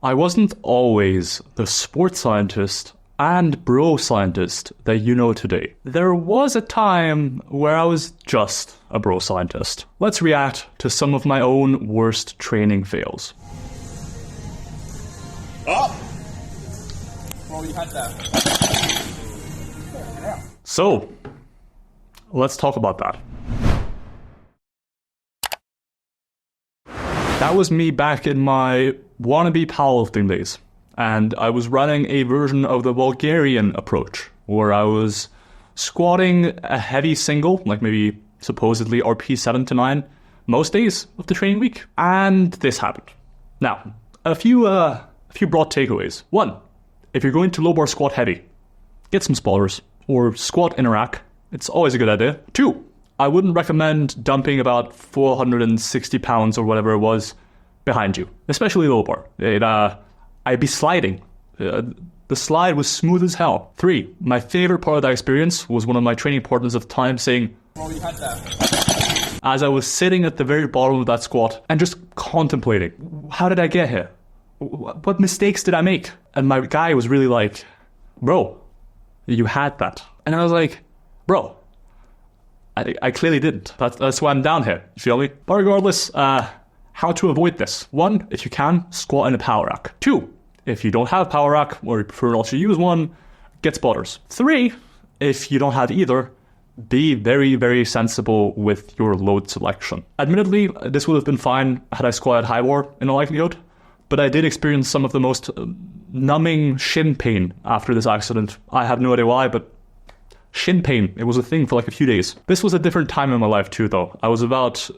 I wasn't always the sports scientist and bro scientist that you know today. There was a time where I was just a bro scientist. Let's react to some of my own worst training fails. Oh! Well, you had that. So, let's talk about that. That was me back in my wannabe powerlifting days. And I was running a version of the Bulgarian approach, where I was squatting a heavy single, like maybe supposedly RP 7 to 9, most days of the training week. And this happened. Now, a few broad takeaways. One, if you're going to low bar squat heavy, get some spotters or squat in a rack. It's always a good idea. Two, I wouldn't recommend dumping about 460 pounds or whatever it was behind you, especially low bar. I'd be sliding. The slide was smooth as hell. Three, my favorite part of that experience was one of my training partners at the time saying, well, you had that. As I was sitting at the very bottom of that squat and just contemplating, how did I get here? What mistakes did I make? And my guy was really like, bro, you had that. And I was like, bro, I clearly didn't. That's why I'm down here. You feel me? But regardless, how to avoid this? One, if you can, squat in a power rack. Two, if you don't have a power rack or you prefer not to use one, get spotters. Three, if you don't have either, be very, very sensible with your load selection. Admittedly, this would have been fine had I squatted high bar in all likelihood, but I did experience some of the most numbing shin pain after this accident. I have no idea why, but shin pain, it was a thing for like a few days. This was a different time in my life too, though. I was about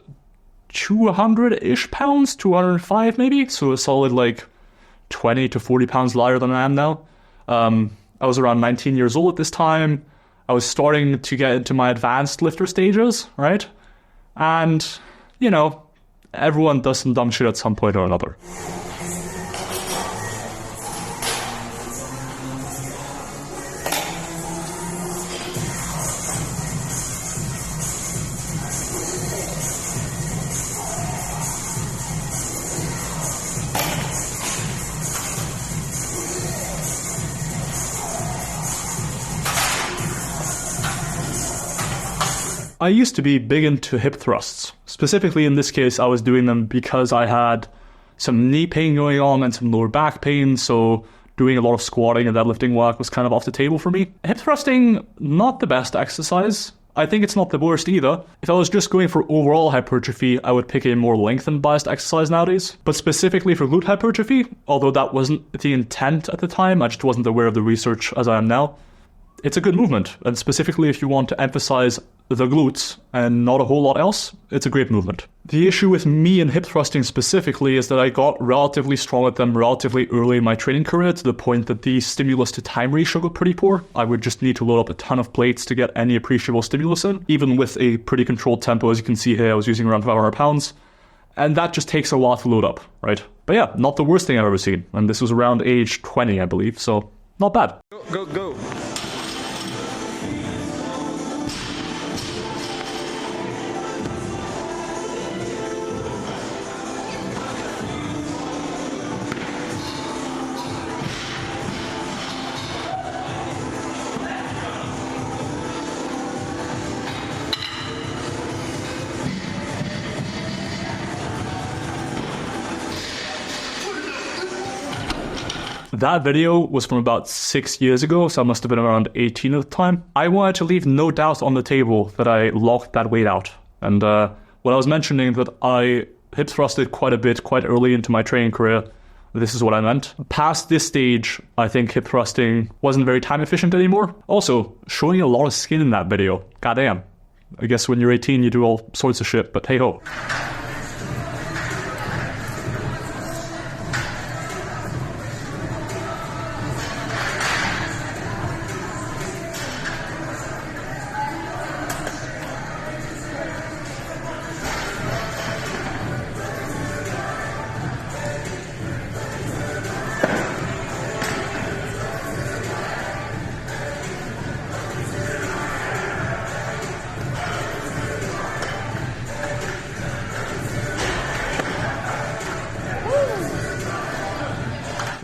200-ish pounds, 205 maybe, so a solid like 20 to 40 pounds lighter than I am now. I was around 19 years old at this time. I was starting to get into my advanced lifter stages, right? And, you know, everyone does some dumb shit at some point or another. I used to be big into hip thrusts. Specifically in this case, I was doing them because I had some knee pain going on and some lower back pain, so doing a lot of squatting and deadlifting work was kind of off the table for me. Hip thrusting, not the best exercise. I think it's not the worst either. If I was just going for overall hypertrophy, I would pick a more lengthened biased exercise nowadays. But specifically for glute hypertrophy, although that wasn't the intent at the time, I just wasn't aware of the research as I am now, it's a good movement. And specifically if you want to emphasize the glutes and not a whole lot else, it's a great movement. The issue with me and hip thrusting specifically is that I got relatively strong at them relatively early in my training career, to the point that the stimulus to time ratio got pretty poor. I would just need to load up a ton of plates to get any appreciable stimulus in. Even with a pretty controlled tempo, as you can see here, I was using around 500 pounds. And that just takes a while to load up, right? But yeah, not the worst thing I've ever seen. And this was around age 20, I believe, so not bad. Go. That video was from about 6 years ago, so I must have been around 18 at the time. I wanted to leave no doubt on the table that I locked that weight out. And when I was mentioning that I hip thrusted quite a bit quite early into my training career, this is what I meant. Past this stage, I think hip thrusting wasn't very time efficient anymore. Also, showing a lot of skin in that video. Goddamn. I guess when you're 18 you do all sorts of shit, but hey ho.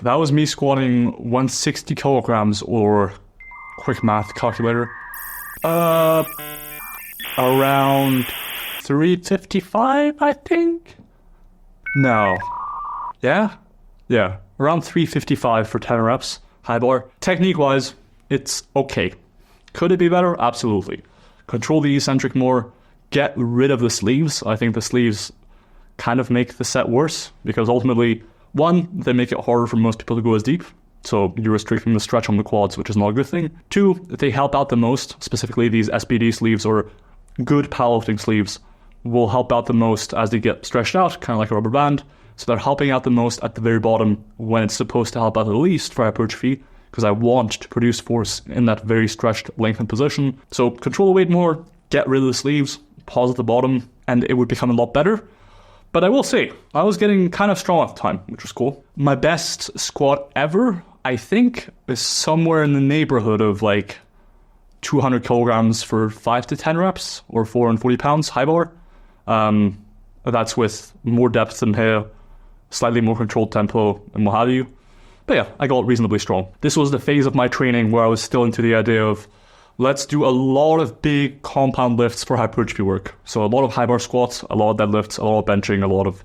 That was me squatting 160 kilograms, or quick math calculator. Around 355, I think? No. Yeah? Yeah. Around 355 for 10 reps. High bar. Technique-wise, it's okay. Could it be better? Absolutely. Control the eccentric more. Get rid of the sleeves. I think the sleeves kind of make the set worse, because ultimately, one, they make it harder for most people to go as deep. So you're restricting the stretch on the quads, which is not a good thing. Two, they help out the most, specifically these SBD sleeves or good powerlifting sleeves will help out the most as they get stretched out, kind of like a rubber band. So they're helping out the most at the very bottom when it's supposed to help out the least for hypertrophy, because I want to produce force in that very stretched, lengthened position. So control the weight more, get rid of the sleeves, pause at the bottom, and it would become a lot better. But I will say, I was getting kind of strong at the time, which was cool. My best squat ever, I think, is somewhere in the neighborhood of like 200 kilograms for 5 to 10 reps, or 440 pounds high bar. That's with more depth than here, slightly more controlled tempo, and what have you. But yeah, I got reasonably strong. This was the phase of my training where I was still into the idea of, let's do a lot of big compound lifts for hypertrophy work. So a lot of high bar squats, a lot of deadlifts, a lot of benching, a lot of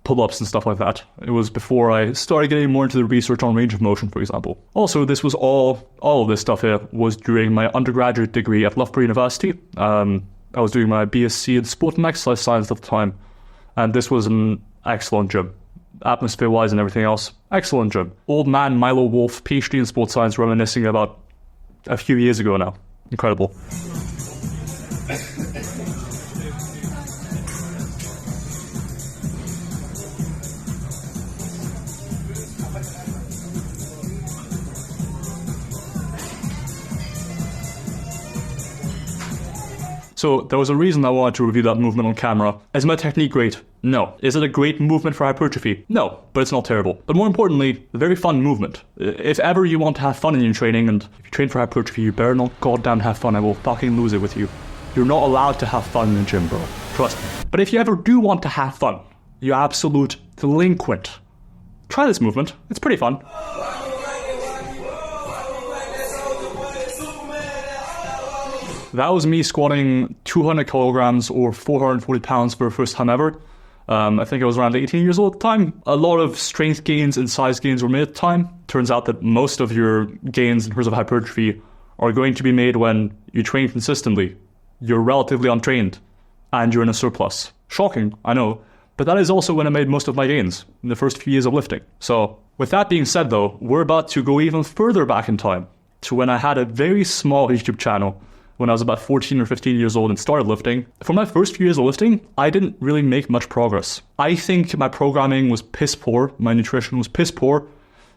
pull-ups and stuff like that. It was before I started getting more into the research on range of motion, for example. Also, this was all of this stuff here was during my undergraduate degree at Loughborough University. I was doing my BSc in sport and exercise science at the time. And this was an excellent gym. Atmosphere-wise and everything else, excellent gym. Old man Milo Wolf, PhD in sports science, reminiscing about a few years ago now. Incredible. So there was a reason I wanted to review that movement on camera. Is my technique great? No. Is it a great movement for hypertrophy? No, but it's not terrible. But more importantly, a very fun movement. If ever you want to have fun in your training, and if you train for hypertrophy, you better not goddamn have fun. I will fucking lose it with you. You're not allowed to have fun in the gym, bro. Trust me. But if you ever do want to have fun, you absolute delinquent, try this movement. It's pretty fun. That was me squatting 200 kilograms or 440 pounds for the first time ever. I think I was around 18 years old at the time. A lot of strength gains and size gains were made at the time. Turns out that most of your gains in terms of hypertrophy are going to be made when you train consistently. You're relatively untrained and you're in a surplus. Shocking, I know. But that is also when I made most of my gains, in the first few years of lifting. So with that being said though, we're about to go even further back in time to when I had a very small YouTube channel when I was about 14 or 15 years old and started lifting. For my first few years of lifting, I didn't really make much progress. I think my programming was piss poor, my nutrition was piss poor,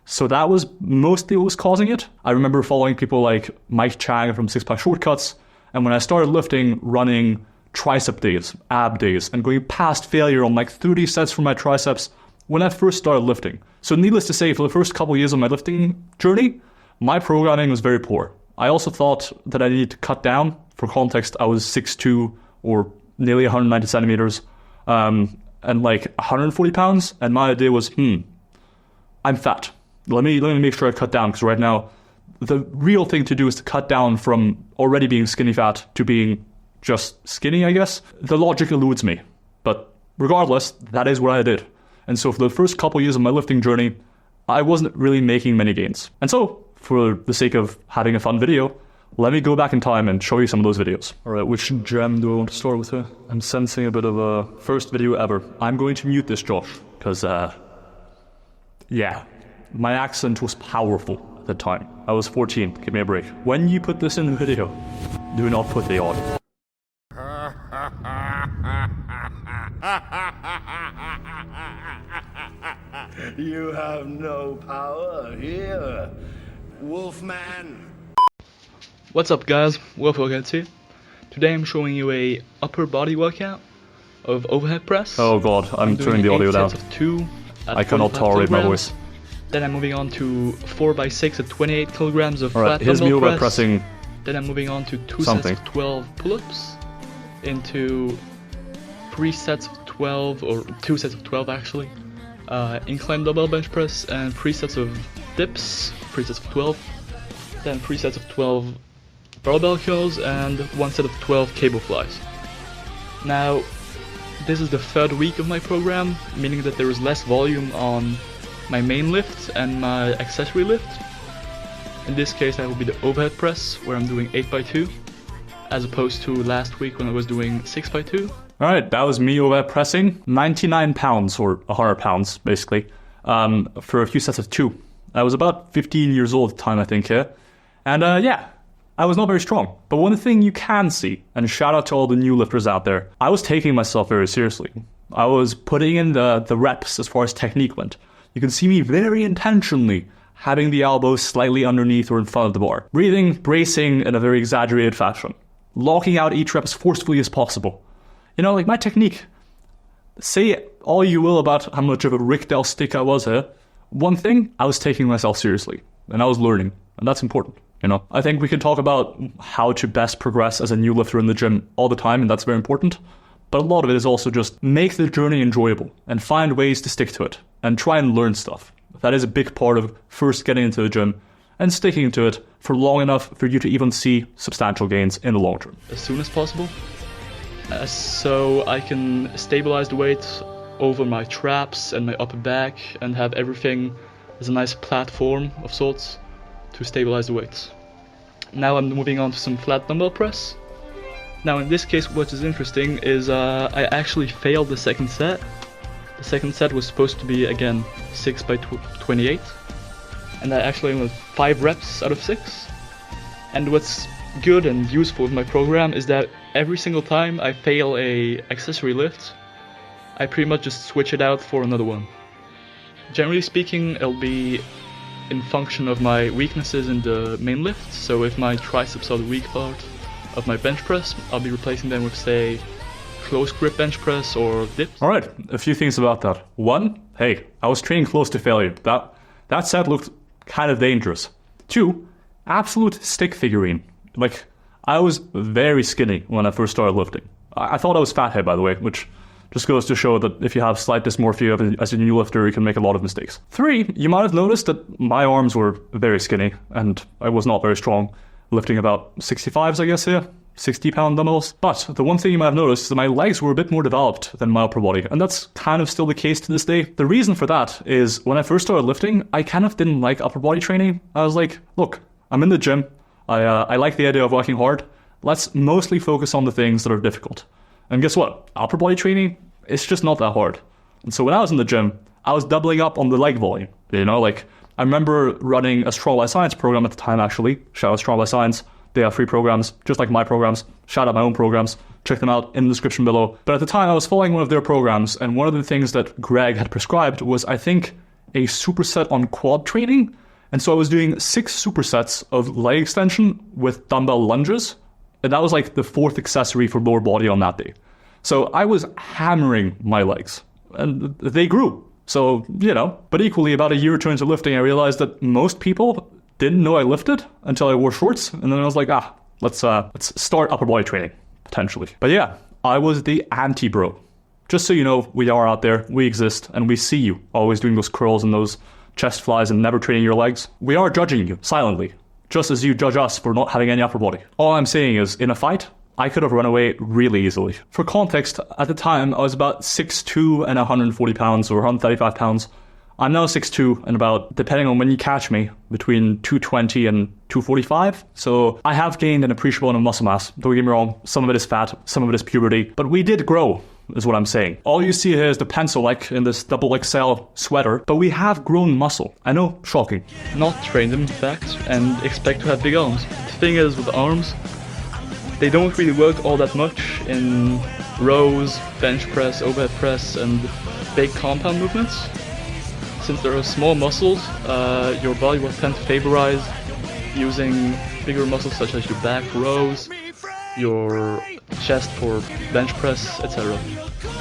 so that was mostly what was causing it. I remember following people like Mike Chang from Six Pack Shortcuts, and when I started lifting, running tricep days, ab days, and going past failure on like 30 sets for my triceps when I first started lifting. So needless to say, for the first couple of years of my lifting journey, my programming was very poor. I also thought that I needed to cut down. For context, I was 6'2", or nearly 190 centimeters, and like 140 pounds, and my idea was, I'm fat. Let me make sure I cut down, because right now, the real thing to do is to cut down from already being skinny fat to being just skinny, I guess. The logic eludes me, but regardless, that is what I did. And so for the first couple years of my lifting journey, I wasn't really making many gains. And so, for the sake of having a fun video, let me go back in time and show you some of those videos. Alright, which gem do I want to start with here? I'm sensing a bit of a first video ever. I'm going to mute this, Josh, because, yeah, my accent was powerful at the time. I was 14, give me a break. When you put this in the video, do not put the audio. You have no power here, Wolfman. What's up guys, wolfcoach here. Today I'm showing you a upper body workout of overhead press. Oh god, I'm turning the audio down. Sets of 2 at I cannot tolerate my kilograms. voice. Then I'm moving on to 4x6 at 28 kilograms of Alright, flat here's me dumbbell over press. pressing Then I'm moving on to 2 something. sets of 12 pull-ups into 3 sets of 12, or 2 sets of 12 actually, incline dumbbell bench press, and 3 sets of dips, 3 sets of 12, then 3 sets of 12 barbell curls, and 1 set of 12 cable flies. Now, this is the 3rd week of my program, meaning that there is less volume on my main lift and my accessory lift. In this case, that will be the overhead press, where I'm doing 8x2, as opposed to last week when I was doing 6x2. Alright, that was me overhead pressing 99 pounds, or 100 pounds, basically, for a few sets of 2. I was about 15 years old at the time, I think, here. And yeah, I was not very strong. But one thing you can see, and shout out to all the new lifters out there, I was taking myself very seriously. I was putting in the reps as far as technique went. You can see me very intentionally having the elbows slightly underneath or in front of the bar. Breathing, bracing in a very exaggerated fashion. Locking out each rep as forcefully as possible. You know, like my technique. Say all you will about how much of a Rick Del stick I was here. One thing, I was taking myself seriously. And I was learning. And that's important. You know, I think we can talk about how to best progress as a new lifter in the gym all the time, and that's very important. But a lot of it is also just make the journey enjoyable and find ways to stick to it and try and learn stuff. That is a big part of first getting into the gym and sticking to it for long enough for you to even see substantial gains in the long term. As soon as possible, so I can stabilize the weight over my traps and my upper back and have everything as a nice platform of sorts to stabilize the weights. Now I'm moving on to some flat dumbbell press. Now in this case, what is interesting is I actually failed the second set. The second set was supposed to be, again, 6x28, and I actually only had 5 reps out of 6. And what's good and useful with my program is that every single time I fail a accessory lift, I pretty much just switch it out for another one. Generally speaking, it'll be in function of my weaknesses in the main lift, so if my triceps are the weak part of my bench press, I'll be replacing them with, say, close grip bench press or dips. Alright, a few things about that. One, hey, I was training close to failure. That set looked kind of dangerous. 2, absolute stick figurine. Like, I was very skinny when I first started lifting. I thought I was fathead, by the way, which just goes to show that if you have slight dysmorphia as a new lifter, you can make a lot of mistakes. 3, you might have noticed that my arms were very skinny, and I was not very strong, lifting about 65s, I guess, here. 60-pound dumbbells. But the one thing you might have noticed is that my legs were a bit more developed than my upper body, and that's kind of still the case to this day. The reason for that is when I first started lifting, I kind of didn't like upper body training. I was like, look, I'm in the gym. I like the idea of working hard. Let's mostly focus on the things that are difficult. And guess what? Upper body training, it's just not that hard. And so when I was in the gym, I was doubling up on the leg volume. You know, like, I remember running a Strong by Science program at the time, actually. Shout out Strong by Science. They have free programs, just like my programs. Shout out my own programs. Check them out in the description below. But at the time, I was following one of their programs, and one of the things that Greg had prescribed was, I think, a superset on quad training. And so I was doing 6 supersets of leg extension with dumbbell lunges, and that was like the 4th accessory for lower body on that day. So I was hammering my legs, and they grew. So, you know, but equally, about a year or 2 into lifting, I realized that most people didn't know I lifted until I wore shorts, and then I was like, let's start upper body training, potentially. But yeah, I was the anti-bro. Just so you know, we are out there, we exist, and we see you always doing those curls and those chest flies and never training your legs. We are judging you, silently, just as you judge us for not having any upper body. All I'm saying is, in a fight, I could have run away really easily. For context, at the time, I was about 6'2" and 140 pounds, or 135 pounds. I'm now 6'2" and about, depending on when you catch me, between 220 and 245. So I have gained an appreciable amount of muscle mass. Don't get me wrong, some of it is fat, some of it is puberty. But we did grow, is what I'm saying. All you see here is the pencil like in this double XL sweater, but we have grown muscle. I know, shocking. Not train them, in fact, and expect to have big arms. The thing is, with arms, they don't really work all that much in rows, bench press, overhead press, and big compound movements. Since there are small muscles, your body will tend to favorize using bigger muscles such as your back for rows, your chest for bench press, etc.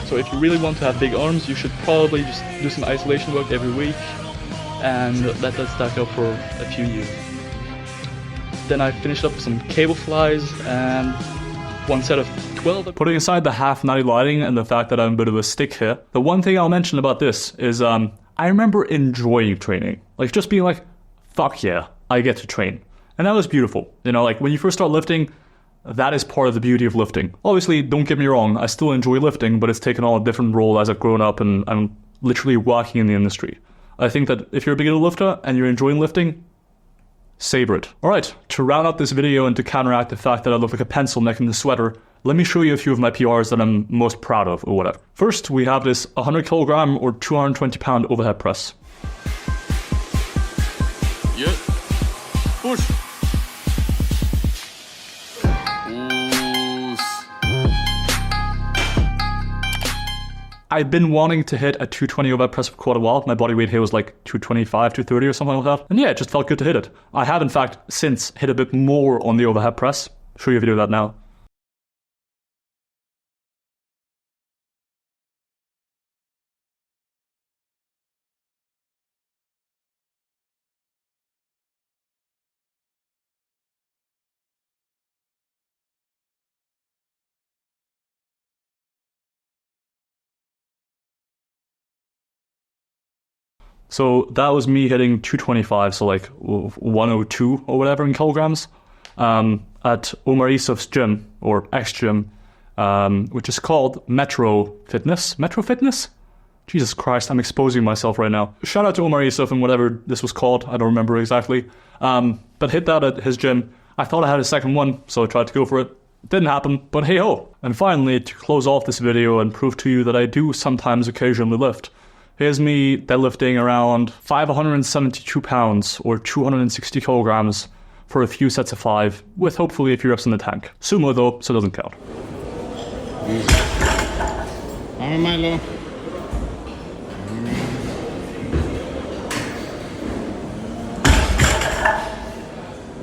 So if you really want to have big arms, you should probably just do some isolation work every week and let that stack up for a few years. Then I finished up with some cable flies and 1 set of 12. Putting aside the half natty lighting and the fact that I'm a bit of a stick here, the one thing I'll mention about this is I remember enjoying training. Like just being like, fuck yeah, I get to train. And that was beautiful. You know, like when you first start lifting, that is part of the beauty of lifting. Obviously, don't get me wrong, I still enjoy lifting, but it's taken on a different role as I've grown up and I'm literally working in the industry. I think that if you're a beginner lifter and you're enjoying lifting, savor it. Alright, to round out this video and to counteract the fact that I look like a pencil neck in the sweater, let me show you a few of my PRs that I'm most proud of or whatever. First, we have this 100 kilogram or 220 pound overhead press. Yeah. Push. I've been wanting to hit a 220 overhead press for quite a while. My body weight here was like 225, 230 or something like that. And yeah, it just felt good to hit it. I have in fact since hit a bit more on the overhead press. I'll show you a video of that now. So that was me hitting 225, so like 102 or whatever in kilograms, at Omar Isuf's gym, or ex-gym, which is called Metro Fitness. Metro Fitness? Jesus Christ, I'm exposing myself right now. Shout out to Omar Isuf and whatever this was called, I don't remember exactly. But hit that at his gym. I thought I had a second one, so I tried to go for it. Didn't happen, but hey ho. And finally, to close off this video and prove to you that I do sometimes occasionally lift, here's me deadlifting around 572 pounds or 260 kilograms for a few sets of 5, with hopefully a few reps in the tank. Sumo though, so it doesn't count. I'm Milo.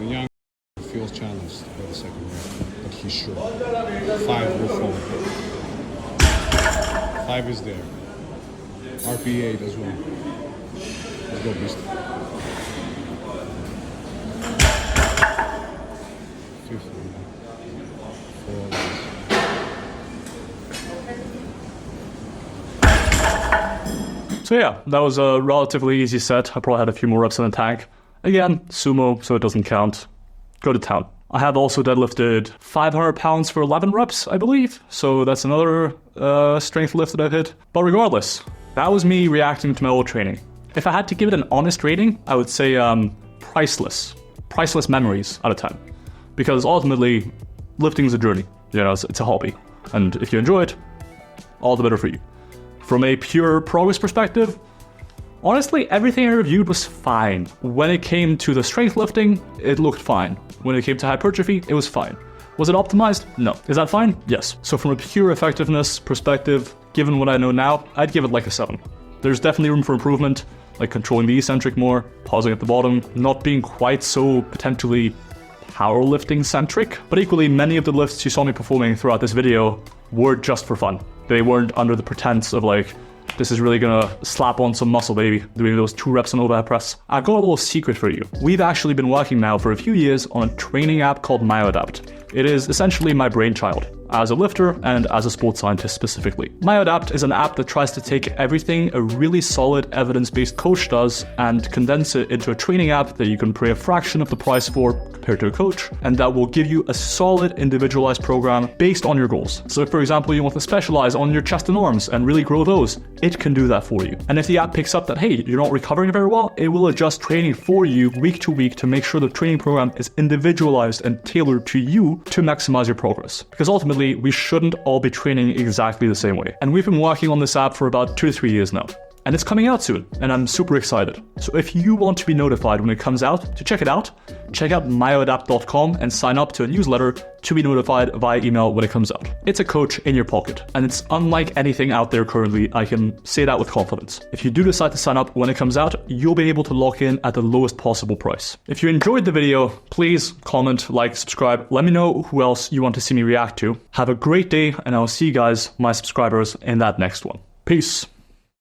Young feels challenged by the second rep, but he's sure. 5 will fall. 5 is there. RP8 as well. Let's go, beast. 50. 4. So yeah, that was a relatively easy set. I probably had a few more reps in the tank. Again, sumo, so it doesn't count. Go to town. I have also deadlifted 500 pounds for 11 reps, I believe. So that's another strength lift that I've hit. But regardless, that was me reacting to my old training. If I had to give it an honest rating, I would say priceless. Priceless memories out of 10. Because ultimately, lifting is a journey. You know, it's a hobby. And if you enjoy it, all the better for you. From a pure progress perspective, honestly, everything I reviewed was fine. When it came to the strength lifting, it looked fine. When it came to hypertrophy, it was fine. Was it optimized? No. Is that fine? Yes. So from a pure effectiveness perspective, given what I know now, I'd give it like a 7. There's definitely room for improvement, like controlling the eccentric more, pausing at the bottom, not being quite so potentially powerlifting centric, but equally many of the lifts you saw me performing throughout this video were just for fun. They weren't under the pretense of like, this is really gonna slap on some muscle, baby, doing those 2 reps on overhead press. I've got a little secret for you. We've actually been working now for a few years on a training app called MyoAdapt. It is essentially my brainchild, as a lifter and as a sports scientist specifically. MyoAdapt is an app that tries to take everything a really solid evidence-based coach does and condense it into a training app that you can pay a fraction of the price for compared to a coach, and that will give you a solid individualized program based on your goals. So if, for example, you want to specialize on your chest and arms and really grow those, it can do that for you. And if the app picks up that, hey, you're not recovering very well, it will adjust training for you week to week to make sure the training program is individualized and tailored to you to maximize your progress. Because ultimately, we shouldn't all be training exactly the same way. And we've been working on this app for about 2 to 3 years now. And it's coming out soon, and I'm super excited. So if you want to be notified when it comes out, to check it out, check out myoadapt.com and sign up to a newsletter to be notified via email when it comes out. It's a coach in your pocket, and it's unlike anything out there currently. I can say that with confidence. If you do decide to sign up when it comes out, you'll be able to lock in at the lowest possible price. If you enjoyed the video, please comment, like, subscribe. Let me know who else you want to see me react to. Have a great day, and I'll see you guys, my subscribers, in that next one. Peace.